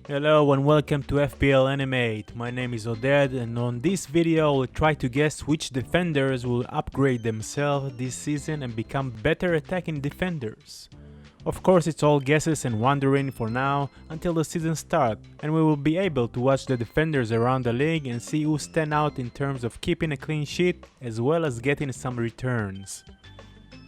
Hello and welcome to FPL Animate. My name is Oded, and on this video I will try to guess which defenders will upgrade themselves this season and become better attacking defenders. Of course, it's all guesses and wondering for now until the season starts, and we will be able to watch the defenders around the league and see who stand out in terms of keeping a clean sheet as well as getting some returns.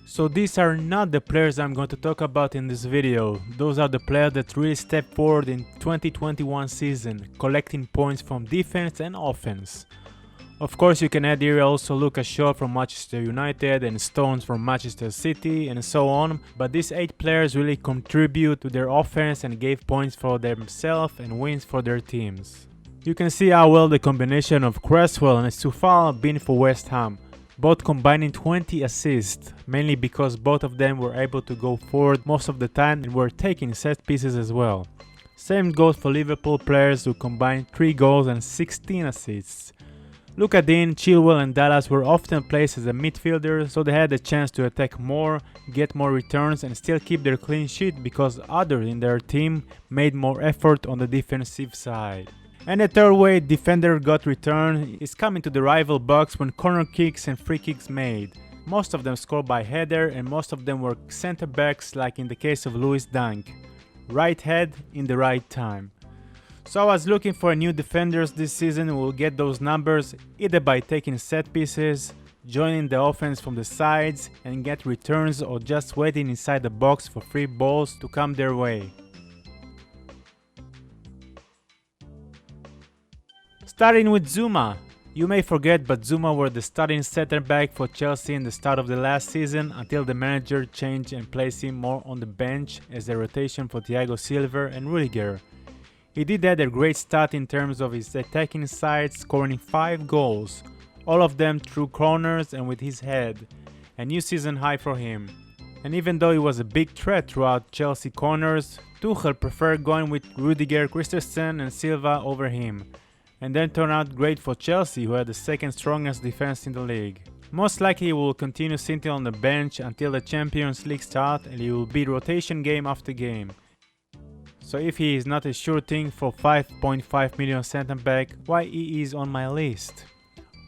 So these are not the players I'm going to talk about in this video. Those are the players that really stepped forward in 2021 season, collecting points from defense and offense. Of course, you can add here also Lucas Shaw from Manchester United and Stones from Manchester City and so on, but these 8 players really contribute to their offense and gave points for themselves and wins for their teams. You can see how well the combination of Cresswell and Soufal been for West Ham, both combining 20 assists, mainly because both of them were able to go forward most of the time and were taking set pieces as well. Same goes for Liverpool players who combined 3 goals and 16 assists. Luka Dean, Chilwell and Dallas were often placed as a midfielder, so they had a chance to attack more, get more returns and still keep their clean sheet because others in their team made more effort on the defensive side. And the third way defender got return is coming to the rival box when corner kicks and free kicks made. Most of them scored by header and most of them were center backs, like in the case of Lewis Dunk. Right head in the right time. So I was looking for new defenders this season who will get those numbers either by taking set pieces, joining the offense from the sides and get returns, or just waiting inside the box for free balls to come their way. Starting with Zuma. You may forget, but Zuma were the starting center back for Chelsea in the start of the last season until the manager changed and placed him more on the bench as a rotation for Thiago Silva and Rudiger. He did have a great start in terms of his attacking side, scoring 5 goals, all of them through corners and with his head, a new season high for him. And even though he was a big threat throughout Chelsea corners, Tuchel preferred going with Rudiger, Christensen and Silva over him. And then turned out great for Chelsea, who had the second strongest defense in the league. Most likely he will continue sitting on the bench until the Champions League starts, and he will beat rotation game after game. So if he is not a sure thing for 5.5 million centre back, why he is on my list?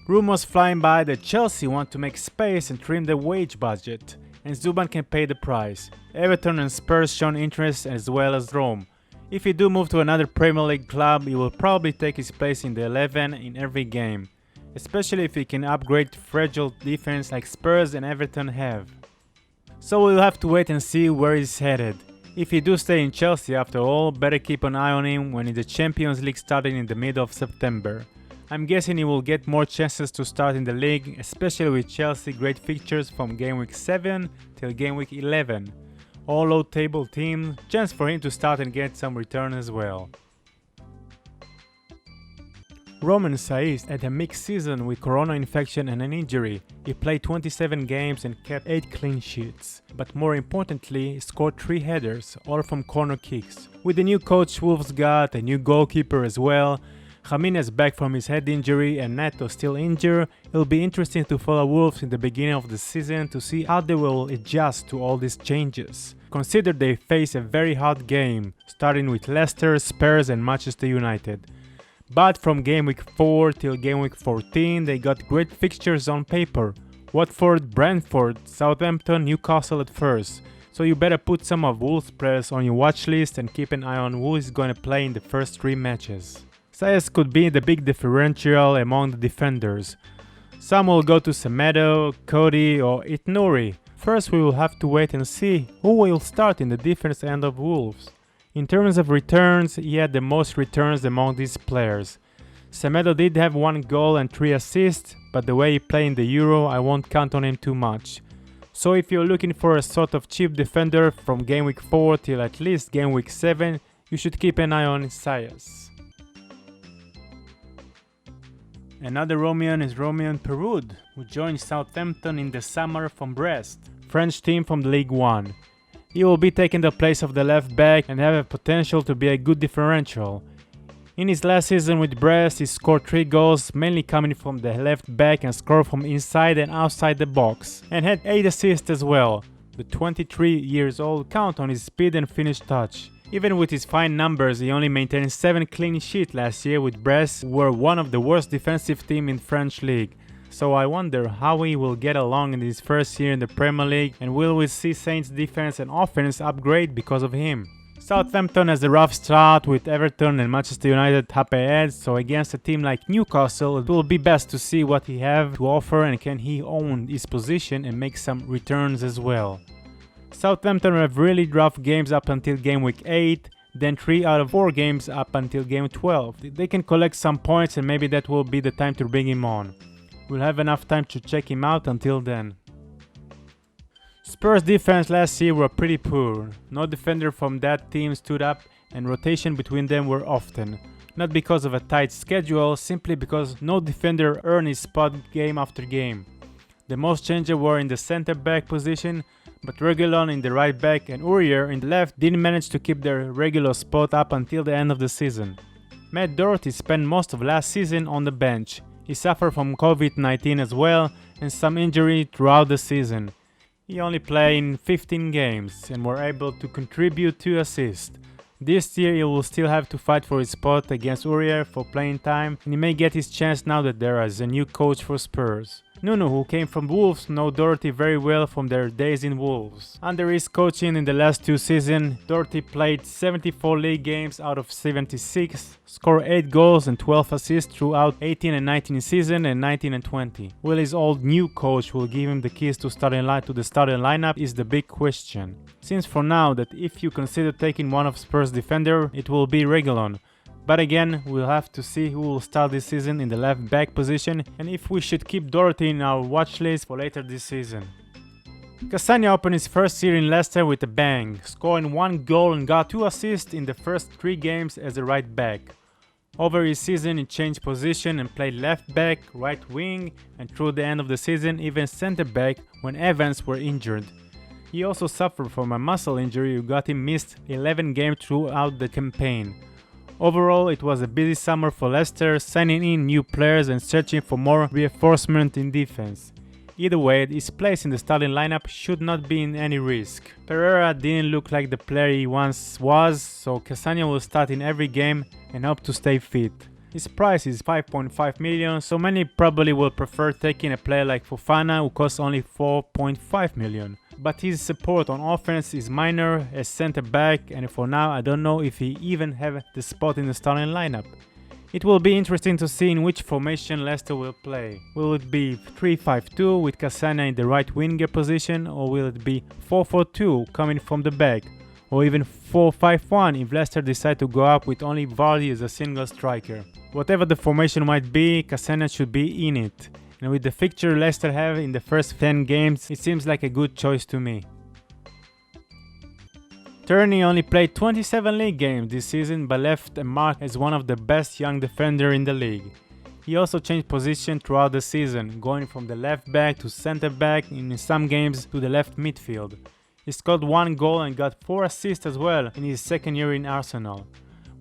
Rumors flying by that Chelsea want to make space and trim the wage budget, and Zuma can pay the price. Everton and Spurs shown interest as well as Rome. If he do move to another Premier League club, he will probably take his place in the 11 in every game, especially if he can upgrade fragile defense like Spurs and Everton have. So we'll have to wait and see where he's headed. If he do stay in Chelsea after all, better keep an eye on him when the Champions League starting in the middle of September. I'm guessing he will get more chances to start in the league, especially with Chelsea great fixtures from game week 7 till game week 11. All low table team, chance for him to start and get some return as well. Roman Saiz had a mixed season with corona infection and an injury. He played 27 games and kept 8 clean sheets, but more importantly, he scored 3 headers, all from corner kicks. With the new coach Wolves got a new goalkeeper as well. Jimenez back from his head injury and Neto still injured. It'll be interesting to follow Wolves in the beginning of the season to see how they will adjust to all these changes. Consider they face a very hard game, starting with Leicester, Spurs and Manchester United. But from game week 4 till game week 14 they got great fixtures on paper. Watford, Brentford, Southampton, Newcastle at first. So you better put some of Wolves players on your watch list and keep an eye on who is going to play in the first 3 matches. Saiz could be the big differential among the defenders. Some will go to Semedo, Cody or Itnouri. First we will have to wait and see who will start in the defense end of Wolves. In terms of returns, he had the most returns among these players. Semedo did have 1 goal and 3 assists, but the way he played in the Euro, I won't count on him too much. So if you're looking for a sort of cheap defender from game week 4 till at least game week 7, you should keep an eye on Saiz. Another Romean is Romeo and Perude, who joined Southampton in the summer from Brest, French team from the Ligue 1. He will be taking the place of the left back and have a potential to be a good differential. In his last season with Brest, he scored 3 goals, mainly coming from the left back and scored from inside and outside the box, and had 8 assists as well. The 23 years old count on his speed and finish touch. Even with his fine numbers, he only maintained 7 clean sheets last year with Brest, who were one of the worst defensive teams in French league. So I wonder how he will get along in his first year in the Premier League, and will we see Saints' defense and offense upgrade because of him? Southampton has a rough start with Everton and Manchester United up ahead, so against a team like Newcastle it will be best to see what he have to offer and can he own his position and make some returns as well. Southampton have really rough games up until game week 8, then 3 out of 4 games up until game 12. They can collect some points and maybe that will be the time to bring him on. We'll have enough time to check him out until then. Spurs defense last year were pretty poor. No defender from that team stood up and rotation between them were often. Not because of a tight schedule, simply because no defender earned his spot game after game. The most changes were in the center back position, but Reguilon in the right back and Aurier in the left didn't manage to keep their regular spot up until the end of the season. Matt Dorothy spent most of last season on the bench. He suffered from COVID-19 as well and some injury throughout the season. He only played in 15 games and were able to contribute 2 assists. This year he will still have to fight for his spot against Aurier for playing time, and he may get his chance now that there is a new coach for Spurs. Nuno, who came from Wolves, knows Dorothy very well from their days in Wolves. Under his coaching in the last 2 seasons, Dorothy played 74 league games out of 76, scored 8 goals and 12 assists throughout 18 and 19 season and 19 and 20. Will his old new coach will give him the keys to the starting lineup is the big question. Seems for now that if you consider taking one of Spurs defender, it will be Reguilon. But again, we'll have to see who will start this season in the left back position and if we should keep Dorothy in our watch list for later this season. Cassagna opened his first year in Leicester with a bang, scoring 1 goal and got 2 assists in the first 3 games as a right back. Over his season he changed position and played left back, right wing, and through the end of the season even centre back when Evans were injured. He also suffered from a muscle injury who got him missed 11 games throughout the campaign. Overall, it was a busy summer for Leicester, signing in new players and searching for more reinforcement in defense. Either way, his place in the starting lineup should not be in any risk. Pereira didn't look like the player he once was, so Cassagna will start in every game and hope to stay fit. His price is 5.5 million, so many probably will prefer taking a player like Fofana who costs only 4.5 million. But his support on offense is minor as center back, and for now I don't know if he even have the spot in the starting lineup. It will be interesting to see in which formation Leicester will play. Will it be 3-5-2 with Cassagna in the right winger position, or will it be 4-4-2 coming from the back, or even 4-5-1 if Leicester decide to go up with only Vardy as a single striker? Whatever the formation might be, Cassagna should be in it. And with the fixture Leicester have in the first 10 games, it seems like a good choice to me. Turney only played 27 league games this season but left a mark as one of the best young defenders in the league. He also changed position throughout the season, going from the left back to center back and in some games to the left midfield. He scored 1 goal and got 4 assists as well in his second year in Arsenal.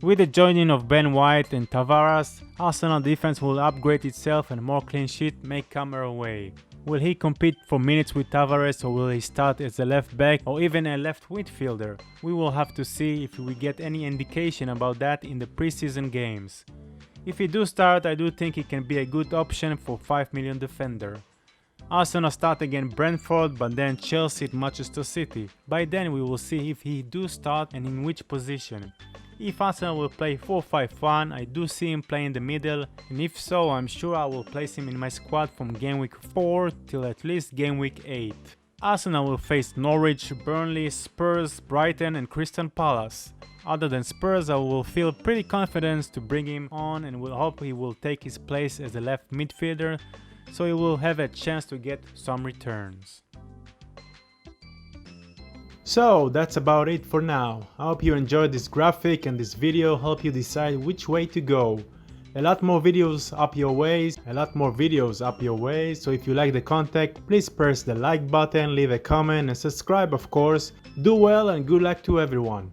With the joining of Ben White and Tavares, Arsenal defense will upgrade itself and more clean sheet may come our way. Will he compete for minutes with Tavares, or will he start as a left back or even a left midfielder? We will have to see if we get any indication about that in the preseason games. If he do start, I do think he can be a good option for 5 million defender. Arsenal start against Brentford, but then Chelsea at Manchester City. By then we will see if he do start and in which position. If Arsenal will play 4-5-1, I do see him play in the middle, and if so, I'm sure I will place him in my squad from game week 4 till at least game week 8. Arsenal will face Norwich, Burnley, Spurs, Brighton and Crystal Palace. Other than Spurs, I will feel pretty confident to bring him on and will hope he will take his place as a left midfielder, so he will have a chance to get some returns. So that's about it for now. I hope you enjoyed this graphic and this video help you decide which way to go. A lot more videos up your ways, so if you like the content, please press the like button, leave a comment and subscribe of course. Do well and good luck to everyone.